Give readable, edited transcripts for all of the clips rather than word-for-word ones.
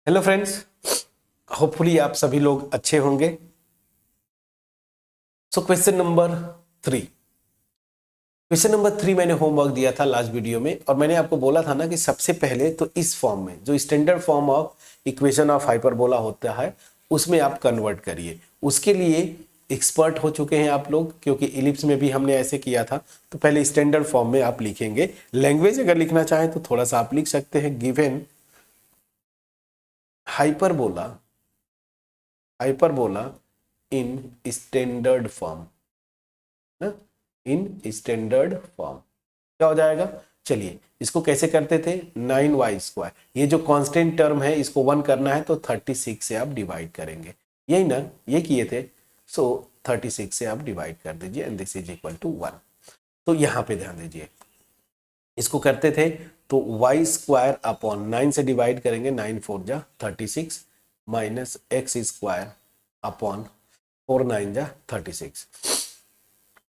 Hello friends, hopefully आप सभी लोग अच्छे होंगे। सो क्वेश्चन नंबर 3 मैंने होमवर्क दिया था लास्ट वीडियो में, और मैंने आपको बोला था ना कि सबसे पहले तो इस फॉर्म में जो standard form of equation of hyperbola होता है उसमें आप कन्वर्ट करिए। उसके लिए एक्सपर्ट हो चुके हैं आप लोग, क्योंकि इलिप्स में भी हमने ऐसे किया था। तो पहले स्टैंडर्ड फॉर्म में आप लिखेंगे। लैंग्वेज अगर लिखना चाहें तो थोड़ा सा आप लिख सकते हैं, given hyperbola hyperbola in standard form ना, इन स्टैंडर्ड फॉर्म क्या हो जाएगा। चलिए इसको कैसे करते थे, 9y²। ये जो कांस्टेंट टर्म है इसको 1 करना है तो 36 से आप डिवाइड करेंगे, यही ना, ये किए थे। सो 36 से आप डिवाइड कर दीजिए and this is equal to 1। तो यहाँ पे ध्यान दीजिए, इसको करते थे तो y² अपॉन 9 से डिवाइड करेंगे, 9 4 जा 36 माइनस x² अपॉन 4 9 जा 36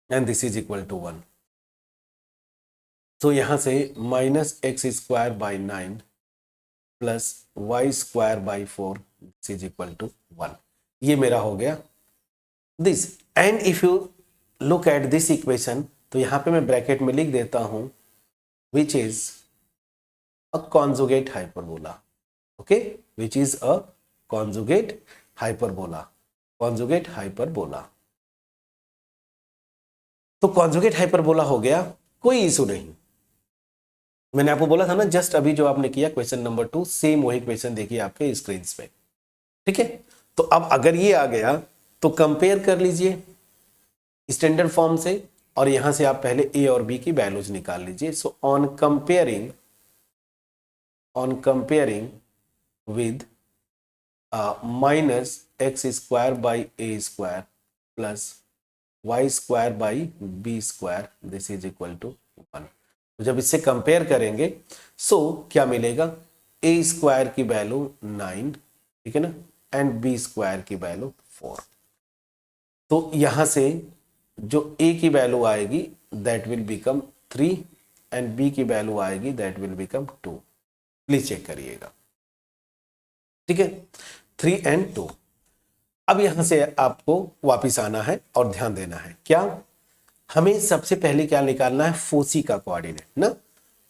and this is equal to 1। तो यहां से -x² by 9 plus y² by 4 this is equal to 1। ये मेरा हो गया this. And if you look at this equation, तो यहां पे मैं ब्रैकेट में लिख देता हूं which is a conjugate hyperbola. Okay, which is a conjugate hyperbola, conjugate hyperbola. तो कॉन्जुगेट हाइपरबोला हो गया, कोई इशू नहीं। मैंने आपको बोला था ना, जस्ट अभी जो आपने किया क्वेश्चन नंबर 2, सेम वही क्वेश्चन देखिए आपके स्क्रीन पे। ठीक है, तो अब अगर ये आ गया तो कंपेयर कर लीजिए स्टैंडर्ड फॉर्म से, और यहां से आप पहले ए और बी की वैल्यूज निकाल लीजिए। So on comparing with -x² by a² plus y² by b², this is equal to 1। तो जब इससे कंपेयर करेंगे सो क्या मिलेगा, a² की वैल्यू 9, ठीक है ना, एंड b² की वैल्यू 4। तो यहां से जो a की वैल्यू आएगी that will become 3 and b की वैल्यू आएगी that will become 2। Please check करिएगा, ठीक है, 3 एंड 2। अब यहां से आपको वापिस आना है और ध्यान देना है क्या, हमें सबसे पहले क्या निकालना है, फोसी का कोऑर्डिनेट ना।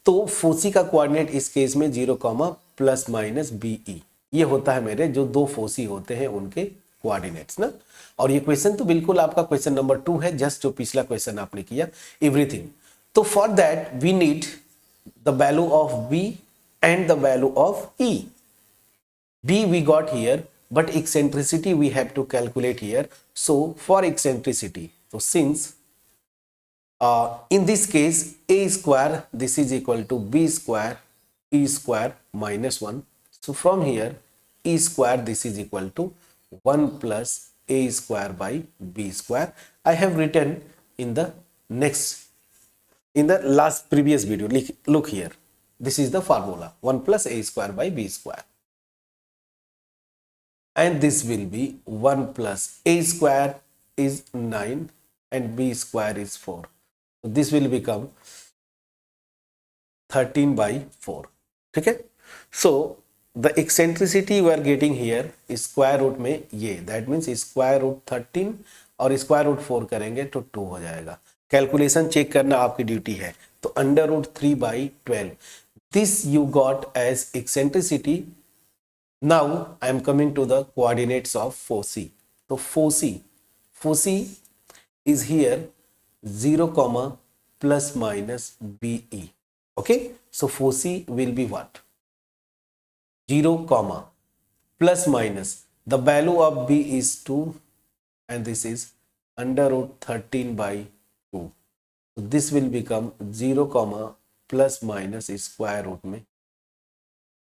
तो फोसी का कोऑर्डिनेट इस केस में 0, प्लस माइनस BE, ये होता है मेरे जो दो फोसी होते हैं उनके कोऑर्डिनेट्स ना। और ये क्वेश्चन तो बिल्कुल आपका क्वेश्चन नंबर 2 है, जस्ट जो पिछला क्वेश्चन आपने किया एवरीथिंग। तो for that we need the value of B and the value of E। B we got here, but eccentricity we have to calculate here. So for eccentricity, so since in this case a² this is equal to b² e² -1. So from here e² this is equal to 1 plus a² by b². I have written in the last previous video. Look here, this is the formula, 1 plus a² by b². And this will be 1 plus a² is 9 and b² is 4. So this will become 13 by 4. ठीक है, so the eccentricity we are getting here is square root में ये, that means square root 13 और square root 4 करेंगे तो 2 हो जाएगा। Calculation check करना आपकी ड्यूटी है। तो √3 by 12, this you got as eccentricity. Now I am coming to the coordinates of foci. So foci is here 0, plus minus BE. Okay, so foci will be what, 0, plus minus the value of B is 2 and this is √13 by 2. So this will become 0, plus minus square root में.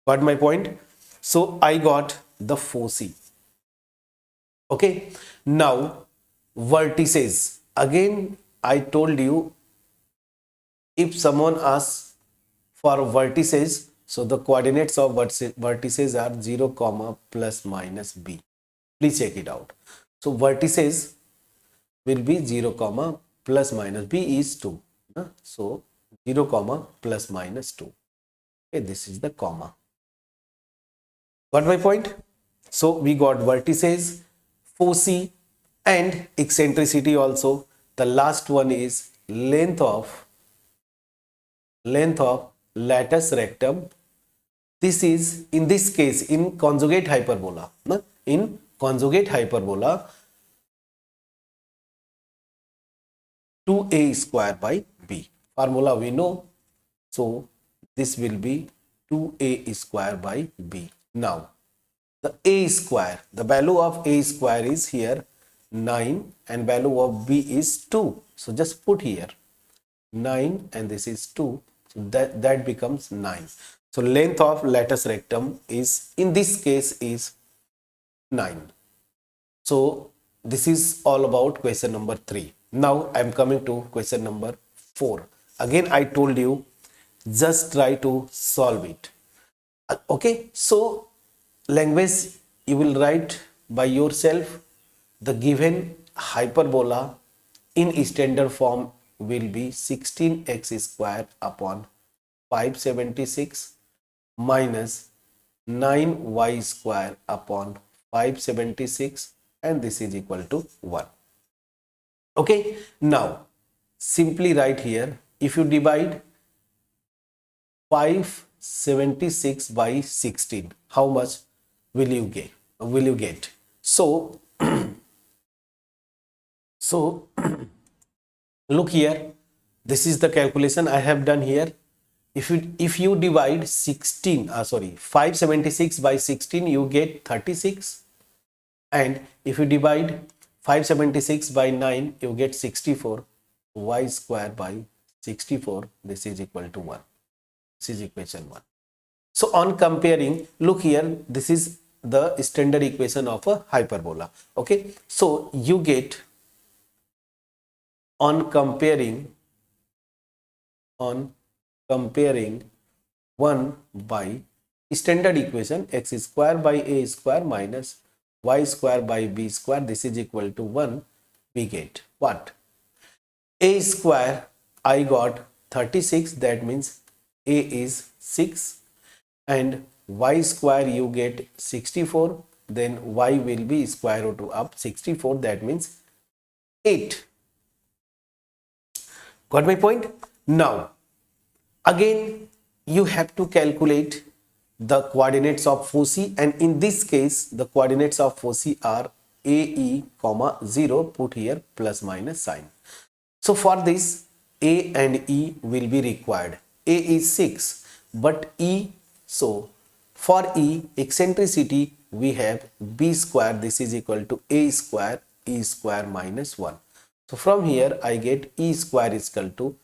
Got my point? So I got the foci. Okay, now vertices. Again I told you, if someone asks for vertices, so the coordinates of vertices are 0, plus minus B. Please check it out. So vertices will be 0, plus minus B is 2. So 0, plus minus 2. Okay, this is the comma. Got my point? So we got vertices, foci and eccentricity also. The last one is length of latus rectum. This is in this case in conjugate hyperbola. No? In conjugate hyperbola, 2a square by b. Formula we know. So this will be 2a square by b. Now the a square, the value of a square is here 9 and value of b is 2. So just put here 9 and this is 2. So that becomes 9. So length of latus rectum is in this case is 9. So this is all about question number 3. Now I am coming to question number 4. Again I told you just try to solve it. Okay, so language you will write by yourself. The given hyperbola in standard form will be 16x square upon 576 minus 9y square upon 576 and this is equal to 1. Okay, now simply write here, if you divide 576 by 16, how much will you get? So look here, this is the calculation I have done here. If you divide 576 by 16, you get 36, and if you divide 576 by 9, you get 64. Y square by 64, this is equal to 1. This is equation 1. So on comparing, look here, this is the standard equation of a hyperbola. Okay, so you get on comparing 1 by standard equation, x square by a square minus y square by b square, this is equal to 1. We get what? A square I got 36, that means a is 6, and y square you get 64, then y will be square root of 64, that means 8. Got my point? Now again you have to calculate the coordinates of foci, and in this case the coordinates of foci are ae comma 0, put here plus minus sign. So for this a and e will be required. A is 6 but e, so for e eccentricity we have b square, this is equal to a square e square minus 1. So from here I get e square is equal to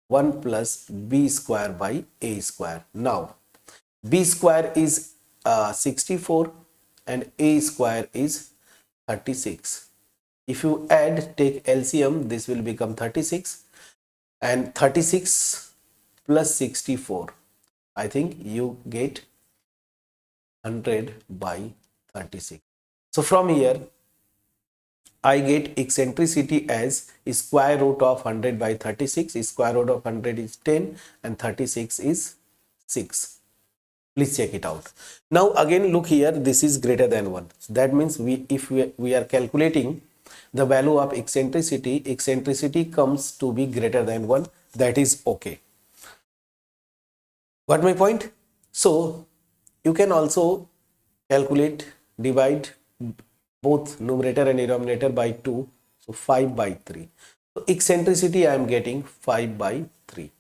1 plus b square by a square. Now b square is 64 and a square is 36. If you add, take LCM, this will become 36, and 36 plus 64, I think you get 100 by 36. So from here I get eccentricity as square root of 100 by 36. Square root of 100 is 10 and 36 is 6. Please check it out. Now again look here, this is greater than 1. So that means if we are calculating the value of eccentricity comes to be greater than 1. That is okay. Got my point? So you can also calculate, divide both numerator and denominator by 2. So 5 by 3. So eccentricity I am getting 5 by 3.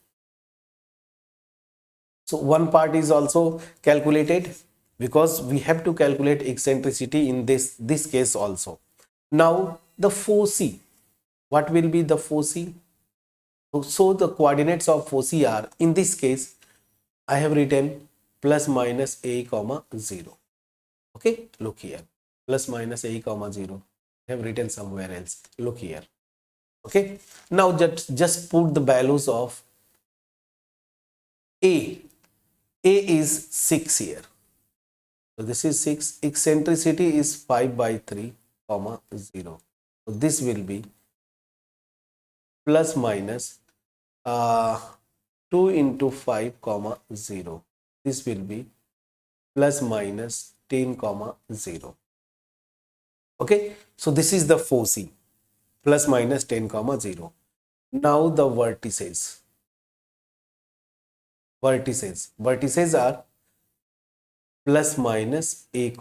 So one part is also calculated because we have to calculate eccentricity in this case also. Now the foci, what will be the foci? So the coordinates of foci are, in this case I have written plus minus a comma 0. Okay, look here, plus minus a comma 0. I have written somewhere else. Look here. Okay, now just put the values of a. A is 6 here. So this is 6. Eccentricity is 5 by 3 comma 0. So this will be plus minus 2 into 5 comma 0. This will be plus minus 10, 0. Okay, so this is the foci, plus minus 10, 0. Now the vertices are plus minus a,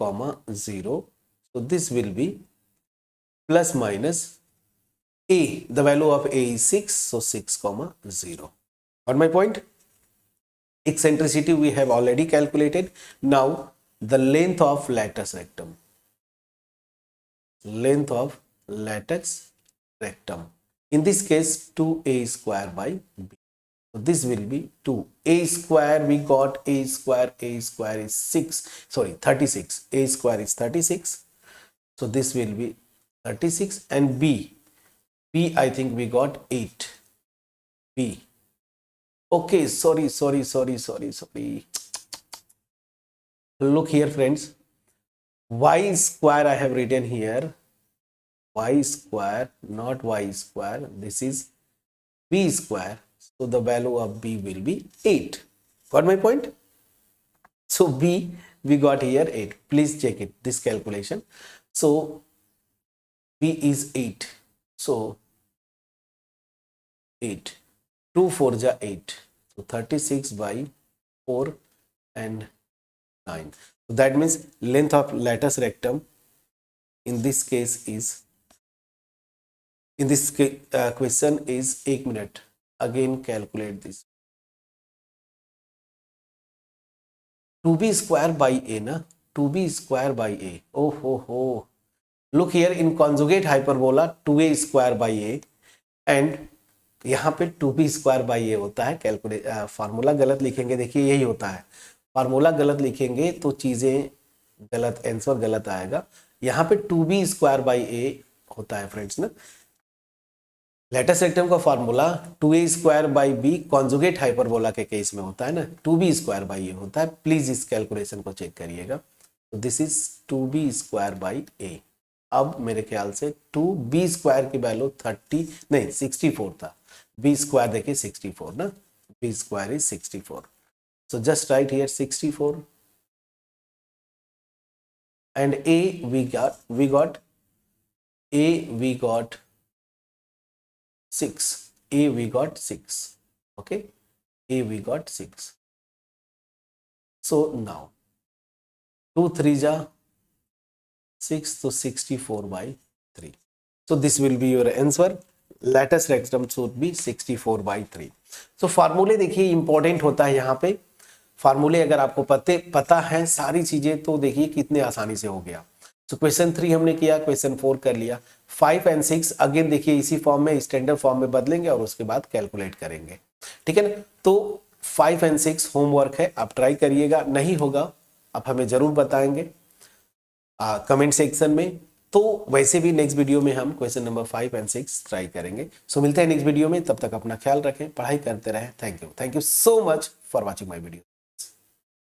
0. So this will be plus minus a. The value of a is 6, so 6, 0. Got my point? Eccentricity we have already calculated. Now the length of latex rectum. Length of latex rectum. In this case, 2a square by b. So this will be 2a square. We got a square is 36. A square is 36. So this will be 36, and b I think we got 8. B. Okay, sorry. Look here, friends. Y square I have written here. Y square, not y square. This is b square. So the value of b will be 8. Got my point? So b we got here 8. Please check it, this calculation. So b is 8. So 8. 2 4 ja 8. So 36 by 4 and 9. So that means length of latex rectum in this case is, in this question is 1 minute. Again calculate this. 2b square by a na, 2b square by a. Oh ho. Look here, in conjugate hyperbola 2a square by a, and यहाँ पे 2b square by ए होता है. Calculate formula गलत लिखेंगे, देखिए यही होता है. फार्मूला गलत लिखेंगे तो चीजें गलत, आंसर गलत आएगा. यहाँ पे 2b स्क्वायर बाई ए होता है फ्रेंड्स ना. लेटेस्ट रेक्टम का formula 2a square by b conjugate hyperbola के केस में होता है ना, 2b स्क्वायर बाई ए होता है. प्लीज इस कैलकुलेशन को चेक करिएगा. तो this is 2b square by a. अब मेरे ख्याल से 2b स्क्वायर की वैल्यू 64 था. b स्क्वायर देखिए 64 ना, b square is 64. So just write here 64, and a we got 6. A we got 6. Okay, a we got 6. So now 2 3 ja 6, so 64 by 3. So this will be your answer. Latex rectum should be 64 by 3. So फार्मूले देखिए important होता है यहाँ पे. फार्मूले अगर आपको पता है सारी चीजें तो देखिए कितने आसानी से हो गया. तो क्वेश्चन 3 हमने किया, क्वेश्चन 4 कर लिया. 5 एंड 6 अगेन देखिए इसी फॉर्म में, स्टैंडर्ड फॉर्म में बदलेंगे और उसके बाद कैलकुलेट करेंगे. ठीक है ना. तो 5 एंड 6 होमवर्क है, आप ट्राई करिएगा. नहीं होगा आप हमें जरूर बताएंगे कमेंट सेक्शन में. तो वैसे भी नेक्स्ट वीडियो में हम क्वेश्चन नंबर 5 एंड 6 ट्राई करेंगे. सो मिलते हैं नेक्स्ट वीडियो में. तब तक अपना ख्याल रखें, पढ़ाई करते रहें. Thank you so much for watching my video.